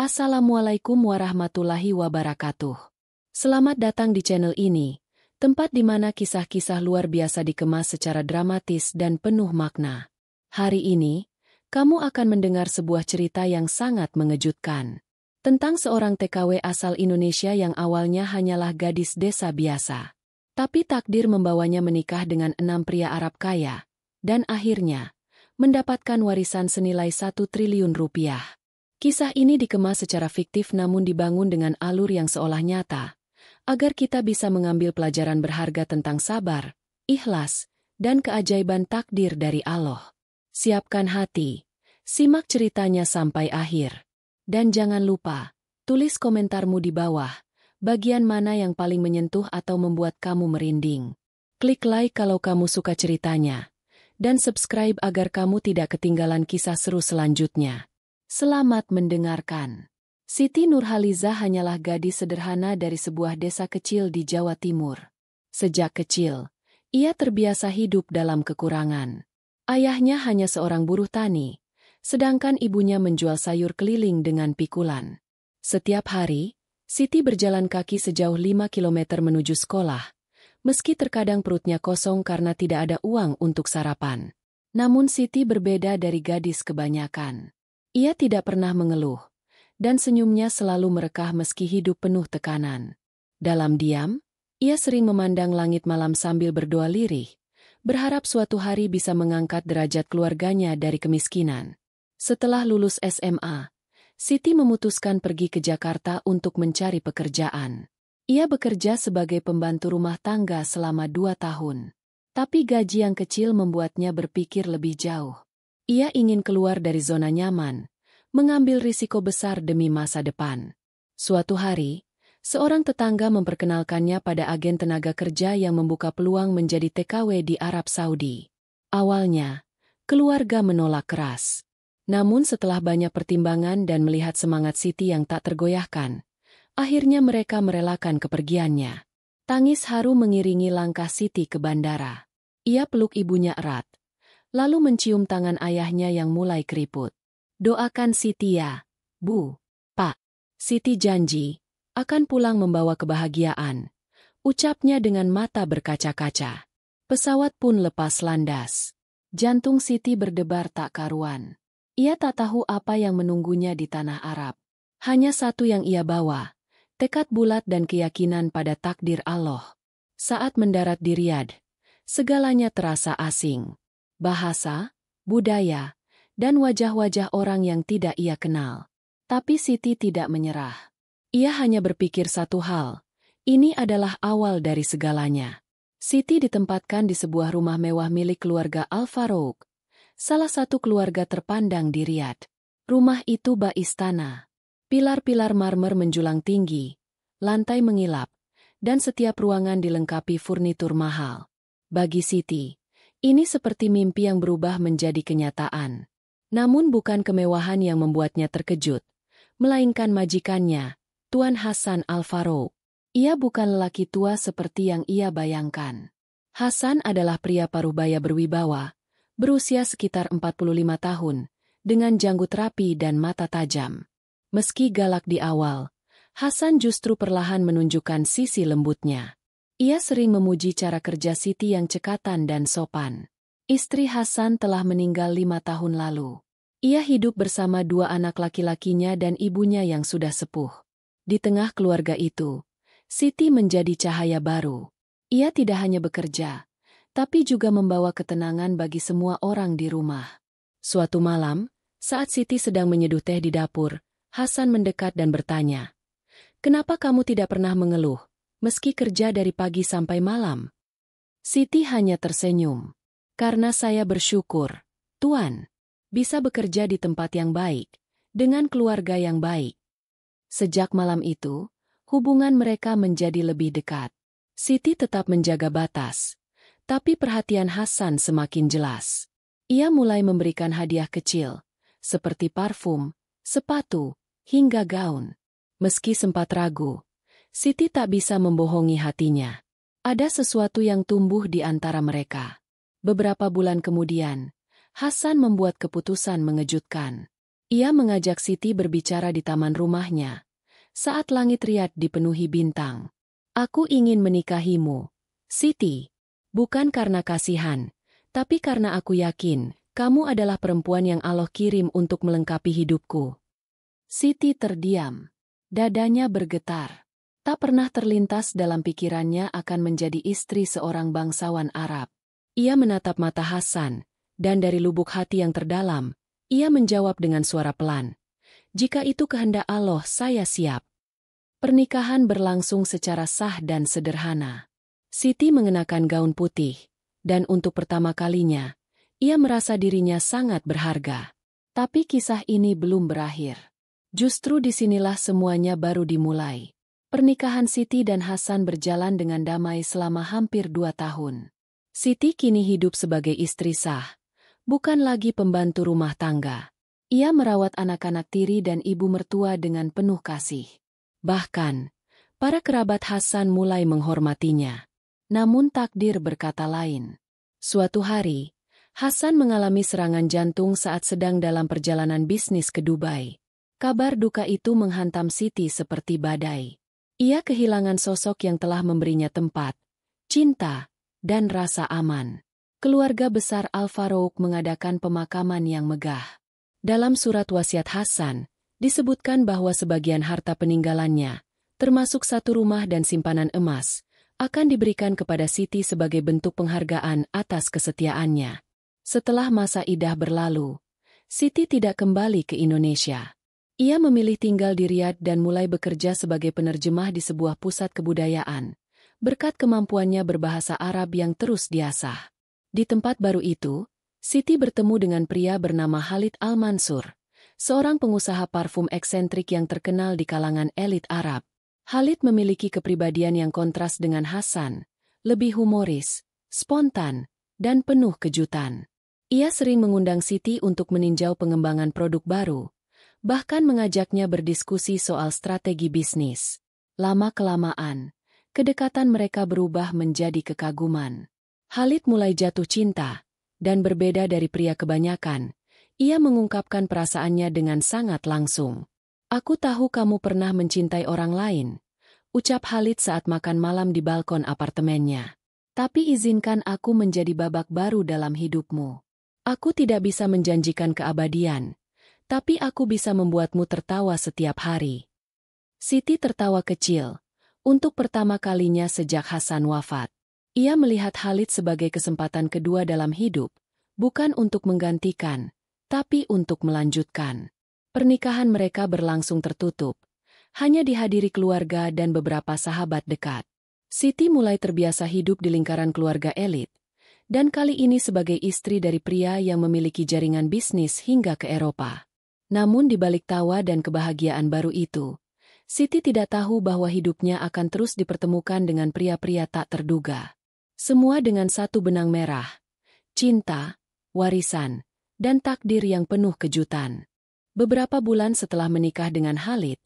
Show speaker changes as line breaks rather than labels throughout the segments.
Assalamualaikum warahmatullahi wabarakatuh. Selamat datang di channel ini, tempat di mana kisah-kisah luar biasa dikemas secara dramatis dan penuh makna. Hari ini, kamu akan mendengar sebuah cerita yang sangat mengejutkan. Tentang seorang TKW asal Indonesia yang awalnya hanyalah gadis desa biasa. Tapi takdir membawanya menikah dengan 6 pria Arab kaya, dan akhirnya, mendapatkan warisan senilai 1 triliun rupiah. Kisah ini dikemas secara fiktif namun dibangun dengan alur yang seolah nyata, agar kita bisa mengambil pelajaran berharga tentang sabar, ikhlas, dan keajaiban takdir dari Allah. Siapkan hati, simak ceritanya sampai akhir. Dan jangan lupa, tulis komentarmu di bawah, bagian mana yang paling menyentuh atau membuat kamu merinding. Klik like kalau kamu suka ceritanya, dan subscribe agar kamu tidak ketinggalan kisah seru selanjutnya. Selamat mendengarkan. Siti Nurhaliza hanyalah gadis sederhana dari sebuah desa kecil di Jawa Timur. Sejak kecil, ia terbiasa hidup dalam kekurangan. Ayahnya hanya seorang buruh tani, sedangkan ibunya menjual sayur keliling dengan pikulan. Setiap hari, Siti berjalan kaki sejauh 5 km menuju sekolah, meski terkadang perutnya kosong karena tidak ada uang untuk sarapan. Namun Siti berbeda dari gadis kebanyakan. Ia tidak pernah mengeluh, dan senyumnya selalu merekah meski hidup penuh tekanan. Dalam diam, ia sering memandang langit malam sambil berdoa lirih, berharap suatu hari bisa mengangkat derajat keluarganya dari kemiskinan. Setelah lulus SMA, Siti memutuskan pergi ke Jakarta untuk mencari pekerjaan. Ia bekerja sebagai pembantu rumah tangga selama 2 tahun. Tapi gaji yang kecil membuatnya berpikir lebih jauh. Ia ingin keluar dari zona nyaman, mengambil risiko besar demi masa depan. Suatu hari, seorang tetangga memperkenalkannya pada agen tenaga kerja yang membuka peluang menjadi TKW di Arab Saudi. Awalnya, keluarga menolak keras. Namun setelah banyak pertimbangan dan melihat semangat Siti yang tak tergoyahkan, akhirnya mereka merelakan kepergiannya. Tangis haru mengiringi langkah Siti ke bandara. Ia peluk ibunya erat, lalu mencium tangan ayahnya yang mulai keriput. Doakan Siti ya, Bu. Pak. Siti janji akan pulang membawa kebahagiaan, ucapnya dengan mata berkaca-kaca. Pesawat pun lepas landas. Jantung Siti berdebar tak karuan. Ia tak tahu apa yang menunggunya di tanah Arab. Hanya satu yang ia bawa, tekad bulat dan keyakinan pada takdir Allah. Saat mendarat di Riyadh, segalanya terasa asing. Bahasa, budaya, dan wajah-wajah orang yang tidak ia kenal. Tapi Siti tidak menyerah. Ia hanya berpikir satu hal, ini adalah awal dari segalanya. Siti ditempatkan di sebuah rumah mewah milik keluarga Al-Farouk, salah satu keluarga terpandang di Riyadh. Rumah itu bak istana. Pilar-pilar marmer menjulang tinggi, lantai mengilap, dan setiap ruangan dilengkapi furnitur mahal. Bagi Siti, ini seperti mimpi yang berubah menjadi kenyataan. Namun bukan kemewahan yang membuatnya terkejut, melainkan majikannya, Tuan Hasan Al-Farouk. Ia bukan lelaki tua seperti yang ia bayangkan. Hasan adalah pria parubaya berwibawa, berusia sekitar 45 tahun, dengan janggut rapi dan mata tajam. Meski galak di awal, Hasan justru perlahan menunjukkan sisi lembutnya. Ia sering memuji cara kerja Siti yang cekatan dan sopan. Istri Hasan telah meninggal 5 tahun lalu. Ia hidup bersama 2 anak laki-lakinya dan ibunya yang sudah sepuh. Di tengah keluarga itu, Siti menjadi cahaya baru. Ia tidak hanya bekerja, tapi juga membawa ketenangan bagi semua orang di rumah. Suatu malam, saat Siti sedang menyeduh teh di dapur, Hasan mendekat dan bertanya, "Kenapa kamu tidak pernah mengeluh, meski kerja dari pagi sampai malam?" Siti hanya tersenyum. "Karena saya bersyukur, Tuan, bisa bekerja di tempat yang baik, dengan keluarga yang baik." Sejak malam itu, hubungan mereka menjadi lebih dekat. Siti tetap menjaga batas, tapi perhatian Hasan semakin jelas. Ia mulai memberikan hadiah kecil, seperti parfum, sepatu, hingga gaun. Meski sempat ragu, Siti tak bisa membohongi hatinya. Ada sesuatu yang tumbuh di antara mereka. Beberapa bulan kemudian, Hasan membuat keputusan mengejutkan. Ia mengajak Siti berbicara di taman rumahnya. Saat langit riat dipenuhi bintang. Aku ingin menikahimu, Siti. Bukan karena kasihan, tapi karena aku yakin, kamu adalah perempuan yang Allah kirim untuk melengkapi hidupku. Siti terdiam. Dadanya bergetar. Tak pernah terlintas dalam pikirannya akan menjadi istri seorang bangsawan Arab. Ia menatap mata Hasan, dan dari lubuk hati yang terdalam, ia menjawab dengan suara pelan. Jika itu kehendak Allah, saya siap. Pernikahan berlangsung secara sah dan sederhana. Siti mengenakan gaun putih, dan untuk pertama kalinya, ia merasa dirinya sangat berharga. Tapi kisah ini belum berakhir. Justru disinilah semuanya baru dimulai. Pernikahan Siti dan Hasan berjalan dengan damai selama hampir 2 tahun. Siti kini hidup sebagai istri sah, bukan lagi pembantu rumah tangga. Ia merawat anak-anak tiri dan ibu mertua dengan penuh kasih. Bahkan, para kerabat Hasan mulai menghormatinya. Namun takdir berkata lain. Suatu hari, Hasan mengalami serangan jantung saat sedang dalam perjalanan bisnis ke Dubai. Kabar duka itu menghantam Siti seperti badai. Ia kehilangan sosok yang telah memberinya tempat, cinta, dan rasa aman. Keluarga besar Al-Farouq mengadakan pemakaman yang megah. Dalam surat wasiat Hasan, disebutkan bahwa sebagian harta peninggalannya, termasuk 1 rumah dan simpanan emas, akan diberikan kepada Siti sebagai bentuk penghargaan atas kesetiaannya. Setelah masa idah berlalu, Siti tidak kembali ke Indonesia. Ia memilih tinggal di Riyadh dan mulai bekerja sebagai penerjemah di sebuah pusat kebudayaan, berkat kemampuannya berbahasa Arab yang terus diasah. Di tempat baru itu, Siti bertemu dengan pria bernama Khalid Al-Mansur, seorang pengusaha parfum eksentrik yang terkenal di kalangan elit Arab. Khalid memiliki kepribadian yang kontras dengan Hasan, lebih humoris, spontan, dan penuh kejutan. Ia sering mengundang Siti untuk meninjau pengembangan produk baru, bahkan mengajaknya berdiskusi soal strategi bisnis. Lama-kelamaan, kedekatan mereka berubah menjadi kekaguman. Khalid mulai jatuh cinta, dan berbeda dari pria kebanyakan, ia mengungkapkan perasaannya dengan sangat langsung. Aku tahu kamu pernah mencintai orang lain, ucap Khalid saat makan malam di balkon apartemennya. Tapi izinkan aku menjadi babak baru dalam hidupmu. Aku tidak bisa menjanjikan keabadian, tapi aku bisa membuatmu tertawa setiap hari. Siti tertawa kecil, untuk pertama kalinya sejak Hasan wafat. Ia melihat Khalid sebagai kesempatan kedua dalam hidup, bukan untuk menggantikan, tapi untuk melanjutkan. Pernikahan mereka berlangsung tertutup, hanya dihadiri keluarga dan beberapa sahabat dekat. Siti mulai terbiasa hidup di lingkaran keluarga elit, dan kali ini sebagai istri dari pria yang memiliki jaringan bisnis hingga ke Eropa. Namun di balik tawa dan kebahagiaan baru itu, Siti tidak tahu bahwa hidupnya akan terus dipertemukan dengan pria-pria tak terduga. Semua dengan satu benang merah, cinta, warisan, dan takdir yang penuh kejutan. Beberapa bulan setelah menikah dengan Khalid,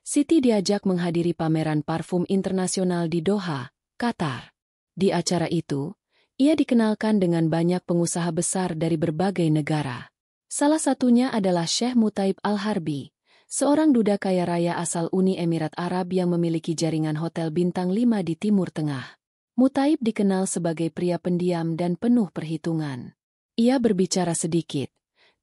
Siti diajak menghadiri pameran parfum internasional di Doha, Qatar. Di acara itu, ia dikenalkan dengan banyak pengusaha besar dari berbagai negara. Salah satunya adalah Sheikh Mutaib Al-Harbi, seorang duda kaya raya asal Uni Emirat Arab yang memiliki jaringan hotel bintang 5 di Timur Tengah. Mutaib dikenal sebagai pria pendiam dan penuh perhitungan. Ia berbicara sedikit,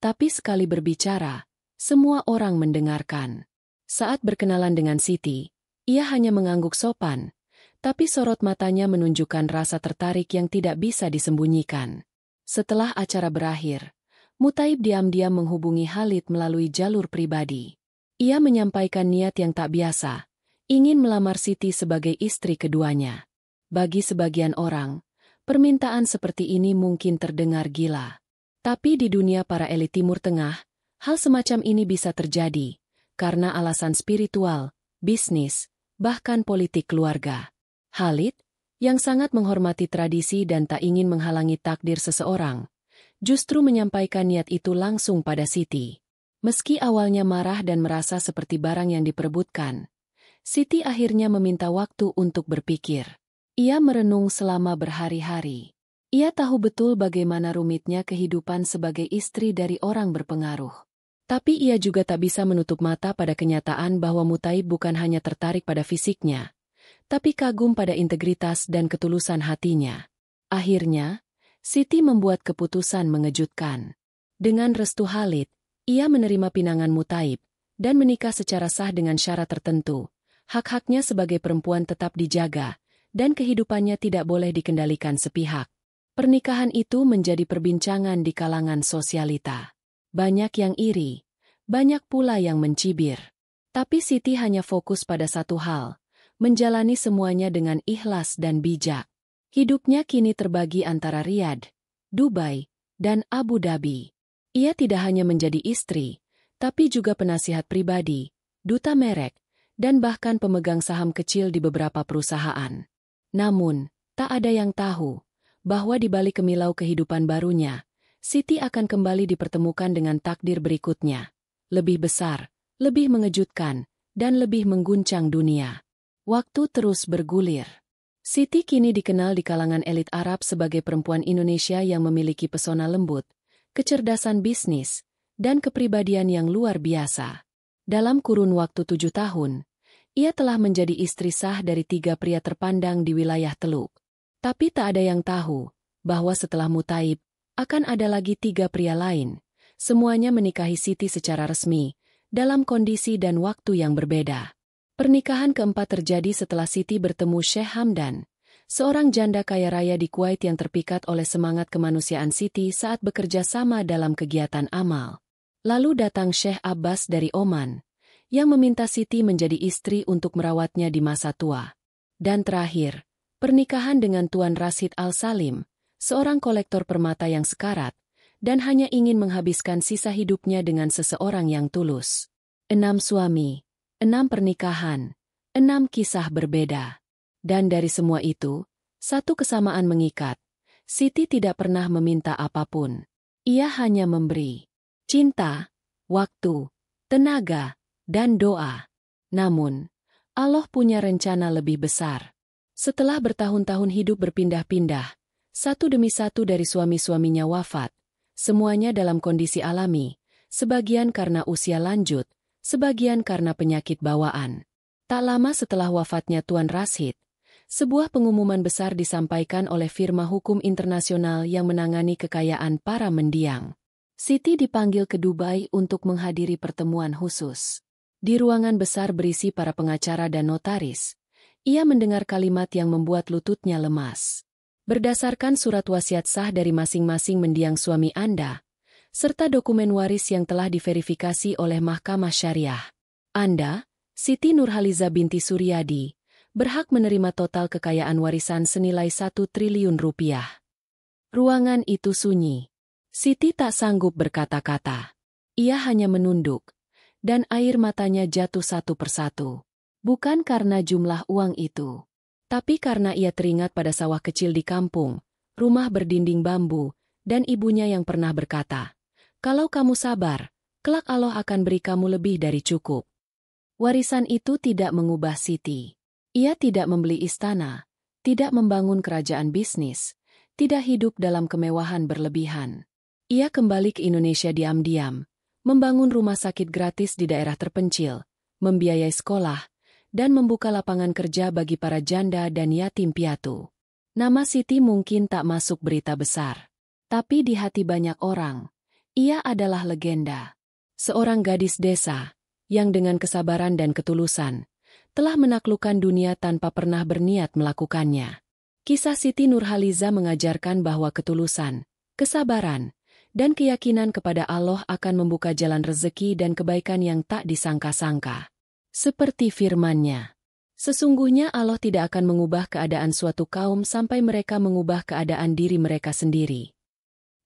tapi sekali berbicara, semua orang mendengarkan. Saat berkenalan dengan Siti, ia hanya mengangguk sopan, tapi sorot matanya menunjukkan rasa tertarik yang tidak bisa disembunyikan. Setelah acara berakhir, Mutaib diam-diam menghubungi Khalid melalui jalur pribadi. Ia menyampaikan niat yang tak biasa, ingin melamar Siti sebagai istri keduanya. Bagi sebagian orang, permintaan seperti ini mungkin terdengar gila. Tapi di dunia para elit Timur Tengah, hal semacam ini bisa terjadi, karena alasan spiritual, bisnis, bahkan politik keluarga. Khalid, yang sangat menghormati tradisi dan tak ingin menghalangi takdir seseorang, justru menyampaikan niat itu langsung pada Siti. Meski awalnya marah dan merasa seperti barang yang diperebutkan, Siti akhirnya meminta waktu untuk berpikir. Ia merenung selama berhari-hari. Ia tahu betul bagaimana rumitnya kehidupan sebagai istri dari orang berpengaruh. Tapi ia juga tak bisa menutup mata pada kenyataan bahwa Mutaib bukan hanya tertarik pada fisiknya, tapi kagum pada integritas dan ketulusan hatinya. Akhirnya, Siti membuat keputusan mengejutkan. Dengan restu Khalid, ia menerima pinangan Mutaib dan menikah secara sah dengan syarat tertentu. Hak-haknya sebagai perempuan tetap dijaga, dan kehidupannya tidak boleh dikendalikan sepihak. Pernikahan itu menjadi perbincangan di kalangan sosialita. Banyak yang iri, banyak pula yang mencibir. Tapi Siti hanya fokus pada satu hal, menjalani semuanya dengan ikhlas dan bijak. Hidupnya kini terbagi antara Riyadh, Dubai, dan Abu Dhabi. Ia tidak hanya menjadi istri, tapi juga penasihat pribadi, duta merek, dan bahkan pemegang saham kecil di beberapa perusahaan. Namun, tak ada yang tahu bahwa di balik kemilau kehidupan barunya, Siti akan kembali dipertemukan dengan takdir berikutnya. Lebih besar, lebih mengejutkan, dan lebih mengguncang dunia. Waktu terus bergulir. Siti kini dikenal di kalangan elit Arab sebagai perempuan Indonesia yang memiliki pesona lembut, kecerdasan bisnis, dan kepribadian yang luar biasa. Dalam kurun waktu 7 tahun, ia telah menjadi istri sah dari 3 pria terpandang di wilayah Teluk. Tapi tak ada yang tahu bahwa setelah Mutaib, akan ada lagi 3 pria lain. Semuanya menikahi Siti secara resmi, dalam kondisi dan waktu yang berbeda. Pernikahan keempat terjadi setelah Siti bertemu Syekh Hamdan, seorang janda kaya raya di Kuwait yang terpikat oleh semangat kemanusiaan Siti saat bekerja sama dalam kegiatan amal. Lalu datang Syekh Abbas dari Oman, yang meminta Siti menjadi istri untuk merawatnya di masa tua. Dan terakhir, pernikahan dengan Tuan Rashid Al-Salim, seorang kolektor permata yang sekarat, dan hanya ingin menghabiskan sisa hidupnya dengan seseorang yang tulus. 6 suami, 6 pernikahan, 6 kisah berbeda. Dan dari semua itu, satu kesamaan mengikat. Siti tidak pernah meminta apapun. Ia hanya memberi cinta, waktu, tenaga, dan doa. Namun, Allah punya rencana lebih besar. Setelah bertahun-tahun hidup berpindah-pindah, satu demi satu dari suami-suaminya wafat, semuanya dalam kondisi alami, sebagian karena usia lanjut, sebagian karena penyakit bawaan. Tak lama setelah wafatnya Tuan Rashid, sebuah pengumuman besar disampaikan oleh firma hukum internasional yang menangani kekayaan para mendiang. Siti dipanggil ke Dubai untuk menghadiri pertemuan khusus. Di ruangan besar berisi para pengacara dan notaris, ia mendengar kalimat yang membuat lututnya lemas. Berdasarkan surat wasiat sah dari masing-masing mendiang suami Anda, serta dokumen waris yang telah diverifikasi oleh Mahkamah Syariah, Anda, Siti Nurhaliza binti Suryadi, berhak menerima total kekayaan warisan senilai 1 triliun rupiah. Ruangan itu sunyi. Siti tak sanggup berkata-kata. Ia hanya menunduk, dan air matanya jatuh satu persatu. Bukan karena jumlah uang itu, tapi karena ia teringat pada sawah kecil di kampung, rumah berdinding bambu, dan ibunya yang pernah berkata, "Kalau kamu sabar, kelak Allah akan beri kamu lebih dari cukup." Warisan itu tidak mengubah Siti. Ia tidak membeli istana, tidak membangun kerajaan bisnis, tidak hidup dalam kemewahan berlebihan. Ia kembali ke Indonesia diam-diam, membangun rumah sakit gratis di daerah terpencil, membiayai sekolah, dan membuka lapangan kerja bagi para janda dan yatim piatu. Nama Siti mungkin tak masuk berita besar, tapi di hati banyak orang, ia adalah legenda. Seorang gadis desa, yang dengan kesabaran dan ketulusan, telah menaklukkan dunia tanpa pernah berniat melakukannya. Kisah Siti Nurhaliza mengajarkan bahwa ketulusan, kesabaran, dan keyakinan kepada Allah akan membuka jalan rezeki dan kebaikan yang tak disangka-sangka. Seperti firman-Nya, sesungguhnya Allah tidak akan mengubah keadaan suatu kaum sampai mereka mengubah keadaan diri mereka sendiri.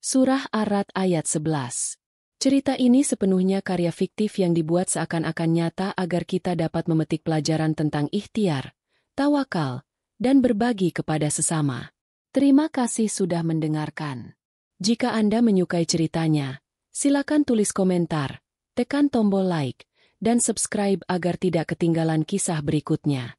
Surah Ar-Ra'd ayat 11. Cerita ini sepenuhnya karya fiktif yang dibuat seakan-akan nyata agar kita dapat memetik pelajaran tentang ikhtiar, tawakal, dan berbagi kepada sesama. Terima kasih sudah mendengarkan. Jika Anda menyukai ceritanya, silakan tulis komentar, tekan tombol like, dan subscribe agar tidak ketinggalan kisah berikutnya.